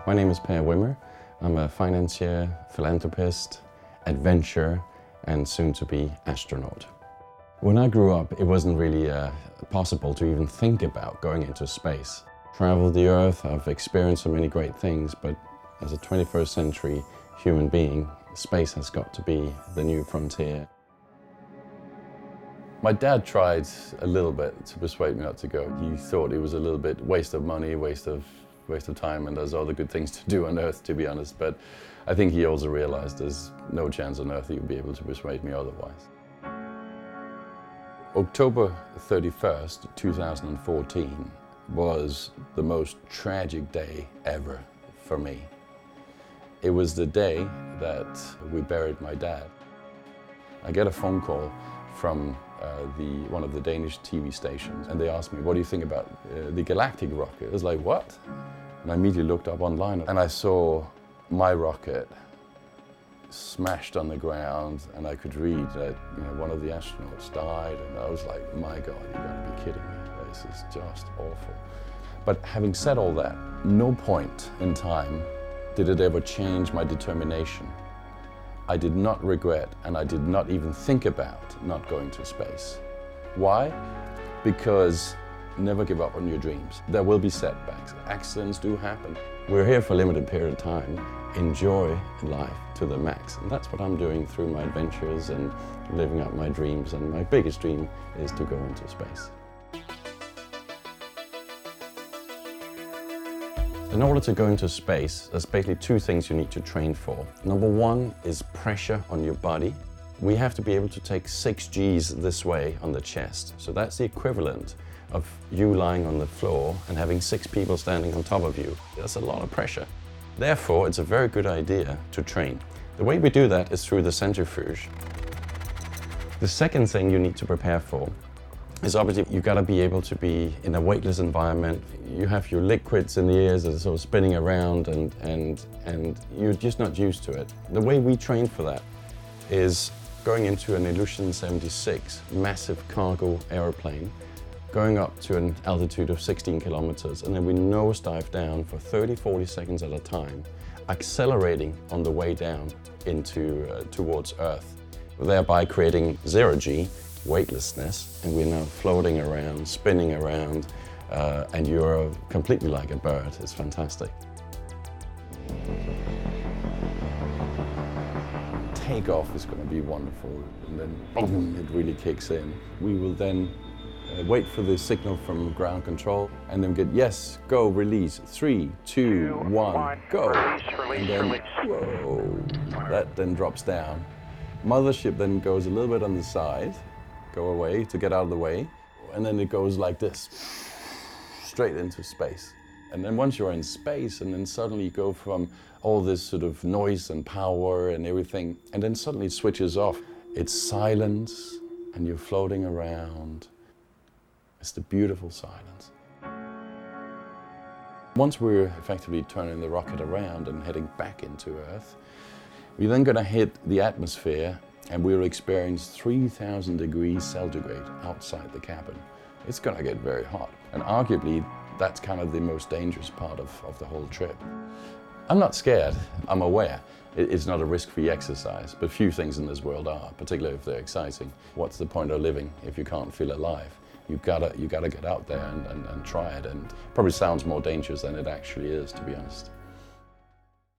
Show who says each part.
Speaker 1: My name is Per Wimmer. I'm a financier, philanthropist, adventurer, and soon-to-be astronaut. When I grew up, it wasn't really possible to even think about going into space. Traveled the Earth, I've experienced so many great things, but as a 21st century human being, space has got to be the new frontier. My dad tried a little bit to persuade me not to go. He thought it was a little bit waste of money, waste of time, and there's other good things to do on Earth, to be honest. But I think he also realized there's no chance on Earth he would be able to persuade me otherwise. October 31st, 2014 was the most tragic day ever for me. It was the day that we buried my dad. I get a phone call from one of the Danish TV stations, and they asked me, what do you think about the Galactic rocket? I was like, what? And I immediately looked up online and I saw my rocket smashed on the ground, and I could read that one of the astronauts died, and I was like, my God, you gotta be kidding me. This is just awful. But having said all that, no point in time did it ever change my determination. I did not regret, and I did not even think about not going to space. Why? Because never give up on your dreams. There will be setbacks. Accidents do happen. We're here for a limited period of time. Enjoy life to the max. And that's what I'm doing through my adventures and living out my dreams. And my biggest dream is to go into space. In order to go into space, there's basically two things you need to train for. Number one is pressure on your body. We have to be able to take 6 Gs this way on the chest. So that's the equivalent of you lying on the floor and having 6 people standing on top of you. That's a lot of pressure. Therefore, it's a very good idea to train. The way we do that is through the centrifuge. The second thing you need to prepare for is obviously you've got to be able to be in a weightless environment. You have your liquids in the ears that are sort of spinning around and you're just not used to it. The way we train for that is going into an Ilyushin 76 massive cargo aeroplane, going up to an altitude of 16 kilometers, and then we nosedive down for 30-40 seconds at a time, accelerating on the way down towards Earth, thereby creating 0 G, weightlessness, and we're now floating around, spinning around, and you're completely like a bird. It's fantastic. Takeoff is going to be wonderful, and then boom, it really kicks in. We will then wait for the signal from ground control, and then get yes, go, release, 3, 2, 1, go, and then whoa, that then drops down. Mothership then goes a little bit on the side, go away to get out of the way, and then it goes like this, straight into space. And then once you're in space, and then suddenly you go from all this sort of noise and power and everything, and then suddenly it switches off. It's silence, and you're floating around. It's the beautiful silence. Once we're effectively turning the rocket around and heading back into Earth, we're then going to hit the atmosphere, and we'll experience 3,000 degrees centigrade outside the cabin. It's going to get very hot, and arguably that's kind of the most dangerous part of the whole trip. I'm not scared. I'm aware it's not a risk-free exercise, but few things in this world are, particularly if they're exciting. What's the point of living if you can't feel alive? You gotta get out there and try it, and it probably sounds more dangerous than it actually is, to be honest.